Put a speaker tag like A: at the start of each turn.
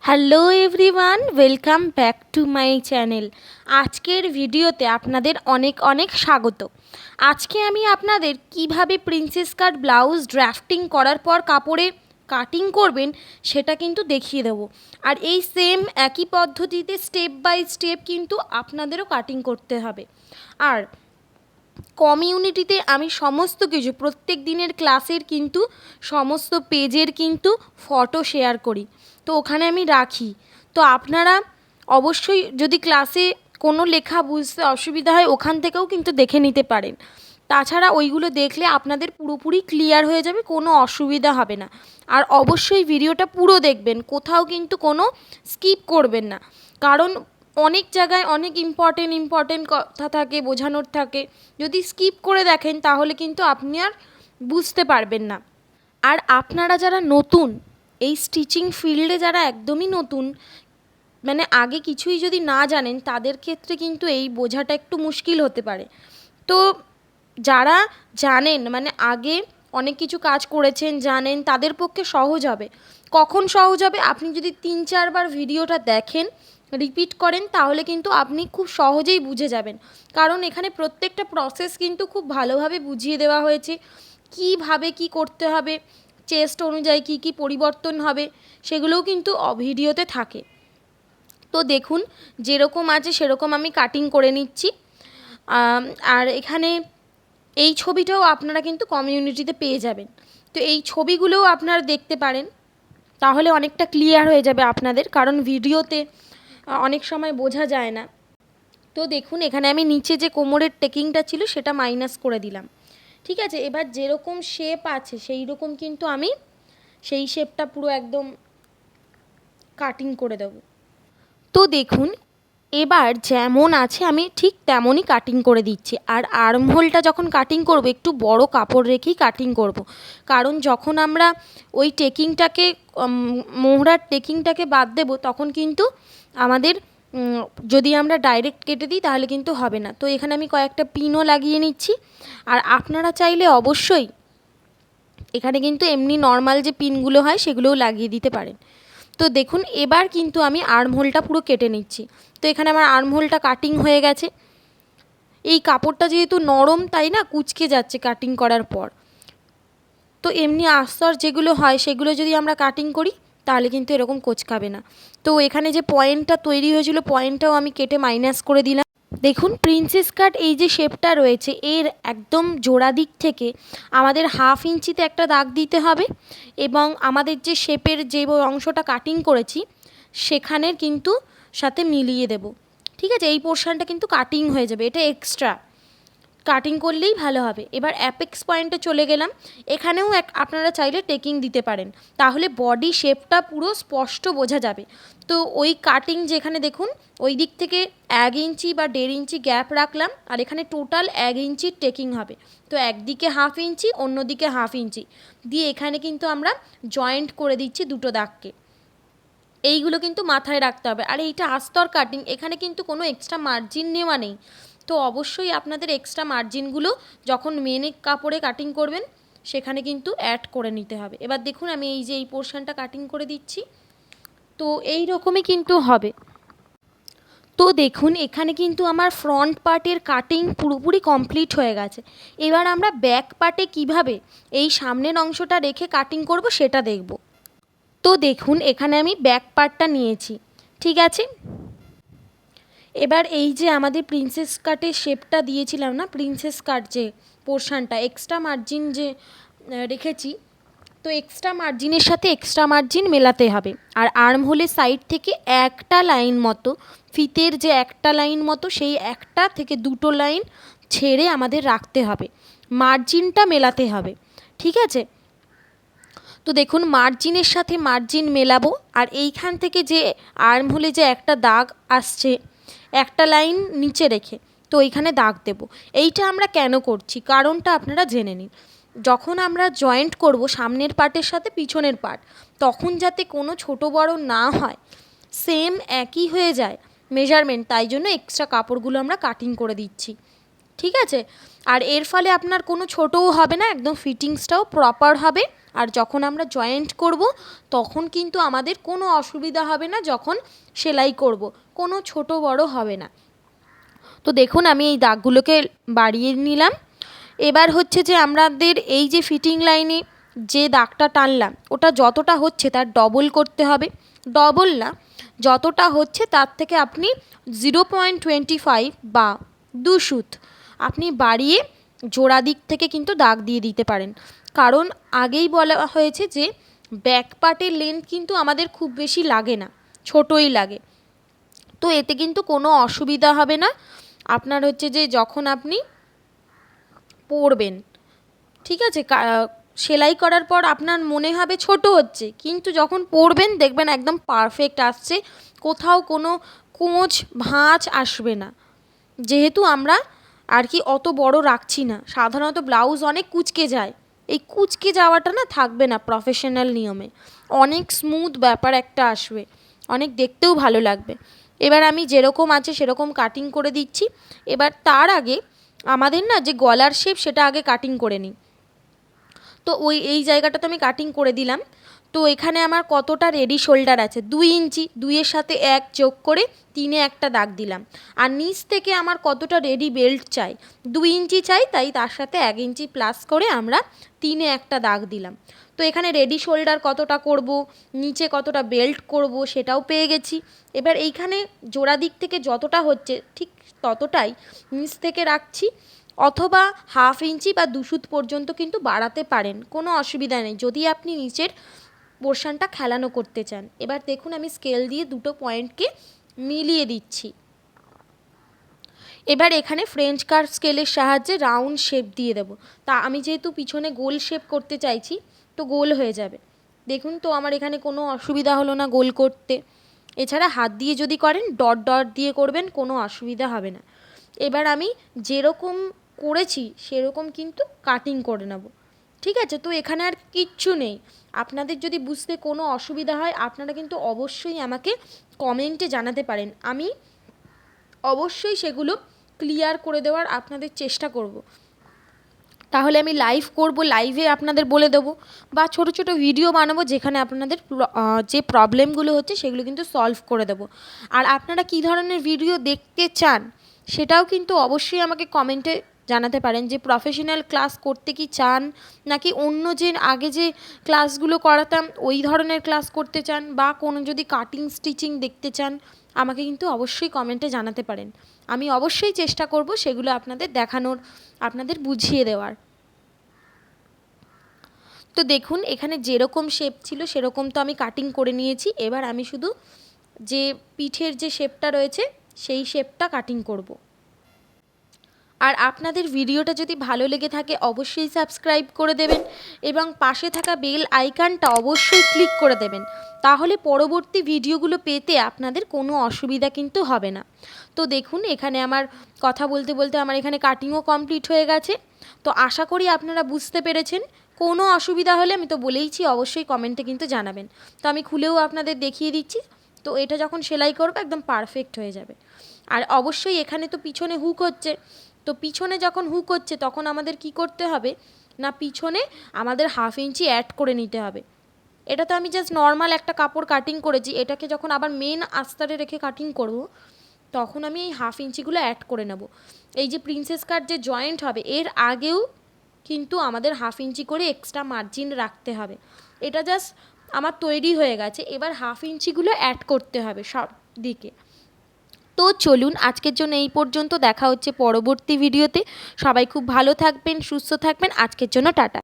A: Hello everyone, welcome back to my channel. আজকের ভিডিওতে আপনাদের অনেক অনেক স্বাগত। আজকে আমি আপনাদের কিভাবে প্রিন্সেস কাট ব্লাউজ ড্রাফটিং করার পর কাপড়ে কাটিং করবেন সেটা কিন্তু দেখিয়ে দেবো। আর এই সেম একই পদ্ধতিতে স্টেপ বাই স্টেপ কিন্তু আপনাদেরও কাটিং করতে হবে। আর কমিউনিটিতে আমি সমস্ত কিছু প্রত্যেক দিনের ক্লাসের কিন্তু সমস্ত পেজের কিন্তু ফটো শেয়ার করি, তো ওখানে আমি রাখি। তো আপনারা অবশ্যই যদি ক্লাসে কোনো লেখা বুঝতে অসুবিধা হয় ওখান থেকেও কিন্তু দেখে নিতে পারেন। তাছাড়া ওইগুলো দেখলে আপনাদের পুরোপুরি ক্লিয়ার হয়ে যাবে, কোনো অসুবিধা হবে না। আর অবশ্যই ভিডিওটা পুরো দেখবেন, কোথাও কিন্তু কোনো স্কিপ করবেন না, কারণ অনেক জায়গায় অনেক ইম্পর্টেন্ট কথা থাকে, বোঝানোর থাকে। যদি স্কিপ করে দেখেন তাহলে কিন্তু আপনি আর বুঝতে পারবেন না। আর আপনারা যারা নতুন, এই স্টিচিং ফিল্ডে যারা একদমই নতুন, মানে আগে কিছুই যদি না জানেন, তাদের ক্ষেত্রে কিন্তু এই বোঝাটা একটু মুশকিল হতে পারে। তো যারা জানেন, মানে আগে অনেক কিছু কাজ করেছেন, জানেন, তাদের পক্ষে সহজ হবে। কখন সহজ হবে? আপনি যদি 3-4বার ভিডিওটা দেখেন, রিপিট করেন, তাহলে কিন্তু আপনি খুব সহজেই বুঝে যাবেন। কারণ এখানে প্রত্যেকটা প্রসেস কিন্তু খুব ভালোভাবে বুঝিয়ে দেওয়া হয়েছে, কীভাবে কী করতে হবে, চেস্ট অনুযায়ী কী কী পরিবর্তন হবে, সেগুলোও কিন্তু ভিডিওতে থাকে। তো দেখুন, যেরকম আছে সেরকম আমি কাটিং করে নিচ্ছি। আর এখানে এই ছবিটাও আপনারা কিন্তু কমিউনিটিতে পেয়ে যাবেন। তো এই ছবিগুলোও আপনারা দেখতে পারেন, তাহলে অনেকটা ক্লিয়ার হয়ে যাবে আপনাদের, কারণ ভিডিওতে অনেক সময় বোঝা যায় না। তো দেখুন, এখানে আমি নিচে যে কোমরের টেকিংটা ছিল সেটা মাইনাস করে দিলাম। ঠিক আছে, এবার যেরকম শেপ আছে সেই রকম কিন্তু আমি সেই শেপটা পুরো একদম কাটিং করে দেবো। তো দেখুন, এবার যেমন আছে আমি ঠিক তেমনই কাটিং করে দিচ্ছি। আর আর্মহোলটা যখন কাটিং করব একটু বড় কাপড় রেখেই কাটিং করব, কারণ যখন আমরা ওই টেকিংটাকে মোহরার টেকিংটাকে বাদ দেব তখন কিন্তু আমাদের যদি আমরা ডাইরেক্ট কেটে দিই তাহলে কিন্তু হবে না। তো এখানে আমি কয়েকটা পিনও লাগিয়ে নিচ্ছি। আর আপনারা চাইলে অবশ্যই এখানে কিন্তু এমনি নর্মাল যে পিনগুলো হয় সেগুলোও লাগিয়ে দিতে পারেন। তো দেখুন, এবার কিন্তু আমি আর্মহোলটা পুরো কেটে নিচ্ছি। তো এখানে আমার আর্মহোলটা কাটিং হয়ে গেছে। এই কাপড়টা যেহেতু নরম, তাই না কুঁচকে যাচ্ছে কাটিং করার পর। তো এমনি আস্তর যেগুলো হয় সেগুলো যদি আমরা কাটিং করি তাহলে কিন্তু এরকম কোঁচকাবে না। তো এখানে যে পয়েন্টটা তৈরি হয়েছিল পয়েন্টটাও আমি কেটে মাইনাস করে দিলাম। দেখুন, প্রিন্সেস কাট এই যে শেপটা রয়েছে এর একদম জোড়া দিক থেকে আমাদের 1/2 ইঞ্চিতে একটা দাগ দিতে হবে, এবং আমাদের যে শেপের যে অংশটা কাটিং করেছি সেখানের কিন্তু সাথে মিলিয়ে দেব। ঠিক আছে, এই পোর্শনটা কিন্তু কাটিং হয়ে যাবে, এটা এক্সট্রা কাটিং করলেই ভালো হবে। এবার অ্যাপেক্স পয়েন্টে চলে গেলাম। এখানেও আপনারা চাইলে টেকিং দিতে পারেন, তাহলে বডি শেপটা পুরো স্পষ্ট বোঝা যাবে। তো ওই কাটিং যেখানে দেখুন ওই দিক থেকে 1 ইঞ্চি বা 1.5 ইঞ্চি গ্যাপ রাখলাম, আর এখানে টোটাল 1 ইঞ্চির টেকিং হবে। তো একদিকে 1/2 ইঞ্চি, অন্যদিকে 1/2 ইঞ্চি দিয়ে এখানে কিন্তু আমরা জয়েন্ট করে দিচ্ছি দুটো দাগকে। এইগুলো কিন্তু মাথায় রাখতে হবে। আর এইটা আস্তর কাটিং, এখানে কিন্তু কোনো এক্সট্রা মার্জিন নেওয়া নেই। তো অবশ্যই আপনাদের এক্সট্রা মার্জিনগুলো যখন মেনে কাপড়ে কাটিং করবেন সেখানে কিন্তু অ্যাড করে নিতে হবে। এবার দেখুন, আমি এই যে এই পোর্শনটা কাটিং করে দিচ্ছি, তো এই রকমই কিন্তু হবে। তো দেখুন, এখানে কিন্তু আমার ফ্রন্ট পার্টের কাটিং পুরোপুরি কমপ্লিট হয়ে গেছে। এবার আমরা ব্যাক পার্টে কিভাবে এই সামনের অংশটা রেখে কাটিং করব সেটা দেখব। তো দেখুন, এখানে আমি ব্যাক পার্টটা নিয়েছি। ঠিক আছে, এবার এই যে আমাদের প্রিন্সেস কাটের শেপটা দিয়েছিলাম না, প্রিন্সেস কাট যে পোর্শনটা এক্সট্রা মার্জিন যে রেখেছি, তো এক্সট্রা মার্জিনের সাথে এক্সট্রা মার্জিন মেলাতে হবে। আর আর্মহোলের সাইড থেকে একটা লাইন মতো, ফিতের যে একটা লাইন মতো, সেই একটা থেকে দুটো লাইন ছেড়ে আমাদের রাখতে হবে, মার্জিনটা মেলাতে হবে। ঠিক আছে, তো দেখুন মার্জিনের সাথে মার্জিন মেলাবো, আর এইখান থেকে যে আর্মহোলে যে একটা দাগ আসছে একটা লাইন নিচে রেখে, তো এইখানে দাগ দেব। এইটা আমরা কেন করছি কারণটা আপনারা জেনে নিন। যখন আমরা জয়েন্ট করব সামনের পার্টের সাথে পিছনের পার্ট, তখন যাতে কোনো ছোট বড় না হয়, সেম একই হয়ে যায় মেজারমেন্ট, তাই জন্য এক্সট্রা কাপড়গুলো আমরা কাটিং করে দিচ্ছি। ঠিক আছে, আর এর ফলে আপনার কোনো ছোটও হবে না, একদম ফিটিংসটাও প্রপার হবে, আর যখন আমরা জয়েন্ট করব তখন কিন্তু আমাদের কোনো অসুবিধা হবে না, যখন সেলাই করব কোনো ছোট বড় হবে না। তো দেখুন আমি এই দাগগুলোকে বাড়িয়ে নিলাম। এবার হচ্ছে যে আমাদের এই যে ফিটিং লাইনে যে দাগটা টানলাম ওটা যতটা হচ্ছে তার ডবল করতে হবে। ডবল না, যতটা হচ্ছে তার থেকে আপনি 0.25 বা 2 সুত আপনি বাড়িয়ে জোড়া দিক থেকে কিন্তু দাগ দিয়ে দিতে পারেন। কারণ আগেই বলা হয়েছে যে ব্যাক পার্টের লেন্থ কিন্তু আমাদের খুব বেশি লাগে না, ছোটই লাগে। তো এতে কিন্তু কোনো অসুবিধা হবে না আপনার হচ্ছে যে যখন আপনি পরবেন, ঠিক আছে। সেলাই করার পর আপনার মনে হবে ছোট হচ্ছে, কিন্তু যখন পরবেন দেখবেন একদম পারফেক্ট আসছে, কোথাও কোনো কোঁচ ভাঁজ আসবে না। যেহেতু আমরা আর কি অত বড় রাখছি না, সাধারণত ব্লাউজ অনেক কুঁচকে যায়, এই কুঁচকে যাওয়াটা না থাকবে না প্রফেশনাল নিয়মে, অনেক স্মুথ ব্যাপার একটা আসবে, অনেক দেখতেও ভালো লাগবে। এবার আমি যেরকম আছে সেরকম কাটিং করে দিচ্ছি। এবার তার আগে আমাদের না যে গলার শেপ সেটা আগে কাটিং করে নিই। তো এই জায়গাটা তো আমি কাটিং করে দিলাম। তো এখানে আমার কতটা রেডি শোল্ডার আছে 2 ইঞ্চি, 2-এর সাথে 1 যোগ করে 3-এ একটা দাগ দিলাম। আর নিচ থেকে আমার কতটা রেডি বেল্ট চাই 2 ইঞ্চি চাই, তাই তার সাথে 1 ইঞ্চি প্লাস করে আমরা 3-এ একটা দাগ দিলাম। তো এখানে রেডি শোল্ডার কতটা করব, নিচে কতটা বেল্ট করব সেটাও পেয়ে গেছি। এবার এইখানে জোড়া দিক থেকে যতটা হচ্ছে ঠিক ততটাই নিচ থেকে রাখছি, অথবা 1/2 ইঞ্চি বা 2 সুত পর্যন্ত কিন্তু বাড়াতে পারেন, কোনো অসুবিধা নেই যদি আপনি নিচের পোর্শনটা খেলানো করতে চান। এবার দেখুন আমি স্কেল দিয়ে দুটো পয়েন্টকে মিলিয়ে দিচ্ছি। এবার এখানে ফ্রেঞ্চ কার্ভ স্কেলের সাহায্যে রাউন্ড শেপ দিয়ে দেব। তা আমি যেহেতু পিছনে গোল শেপ করতে চাইছি তো গোল হয়ে যাবে। দেখুন তো আমার এখানে কোনো অসুবিধা হলো না গোল করতে। এছাড়া হাত দিয়ে যদি করেন ডট ডট দিয়ে করবেন, কোনো অসুবিধা হবে না। এবার আমি যেরকম করেছি সেরকম কিন্তু কাটিং করে নেব, ঠিক আছে। তো এখানে আর কিচ্ছু নেই। আপনাদের যদি বুঝতে কোনো অসুবিধা হয় আপনারা কিন্তু অবশ্যই আমাকে কমেন্টে জানাতে পারেন, আমি অবশ্যই সেগুলো ক্লিয়ার করে দেওয়ার আপনাদের চেষ্টা করব। তাহলে আমি লাইভ করব, লাইভে আপনাদের বলে দেবো, বা ছোট ছোট ভিডিও বানাবো যেখানে আপনাদের যে প্রবলেমগুলো হচ্ছে সেগুলো কিন্তু সলভ করে দেবো। আর আপনারা কী ধরনের ভিডিও দেখতে চান সেটাও কিন্তু অবশ্যই আমাকে কমেন্টে জানাতে পারেন, যে প্রফেশনাল ক্লাস করতে কি চান, নাকি অন্য যে আগে যে ক্লাসগুলো করাতাম ওই ধরনের ক্লাস করতে চান, বা কোনো যদি কাটিং স্টিচিং দেখতে চান আমাকে কিন্তু অবশ্যই কমেন্টে জানাতে পারেন। আমি অবশ্যই চেষ্টা করব সেগুলো আপনাদের দেখানোর, আপনাদের বুঝিয়ে দেওয়ার। তো দেখুন এখানে যেরকম শেপ ছিল সেরকম তো আমি কাটিং করে নিয়েছি। এবার আমি শুধু যে পিঠের যে শেপটা রয়েছে সেই শেপটা কাটিং করব। আর আপনাদের ভিডিওটা যদি ভালো লেগে থাকে অবশ্যই সাবস্ক্রাইব করে দেবেন এবং পাশে থাকা বেল আইকনটা অবশ্যই ক্লিক করে দেবেন, তাহলে পরবর্তী ভিডিওগুলো পেতে আপনাদের কোনো অসুবিধা কিন্তু হবে না। তো দেখুন এখানে আমার কথা বলতে বলতে আমার এখানে কাটিংও কমপ্লিট হয়ে গেছে। তো আশা করি আপনারা বুঝতে পেরেছেন। কোনো অসুবিধা হলে আমি তো বলেইছি অবশ্যই কমেন্টে কিন্তু জানাবেন। তো আমি খুলেও আপনাদের দেখিয়ে দিচ্ছি। তো এটা যখন সেলাই করবো একদম পারফেক্ট হয়ে যাবে। আর অবশ্যই এখানে তো পিছনে হুক হচ্ছে, তো পিছনে যখন হুক হচ্ছে তখন আমাদের কি করতে হবে না, পিছনে আমাদের 1/2 ইঞ্চি অ্যাড করে নিতে হবে। এটা তো আমি জাস্ট নর্মাল একটা কাপড় কাটিং করেছি, এটাকে যখন আবার মেন আস্তরে রেখে কাটিং করব তখন আমি এই 1/2 ইঞ্চিগুলো অ্যাড করে নেব। এই যে প্রিন্সেস কাট যে জয়েন্ট হবে এর আগেও কিন্তু আমাদের 1/2 ইঞ্চি করে এক্সট্রা মার্জিন রাখতে হবে। এটা জাস্ট আমার তৈরি হয়ে গেছে, এবার 1/2 ইঞ্চিগুলো অ্যাড করতে হবে সব দিকে। তো চলুন আজকের জন্য এই পর্যন্ত, দেখা হচ্ছে পরবর্তী ভিডিওতে। সবাই খুব ভালো থাকবেন, সুস্থ থাকবেন। আজকের জন্য টাটা।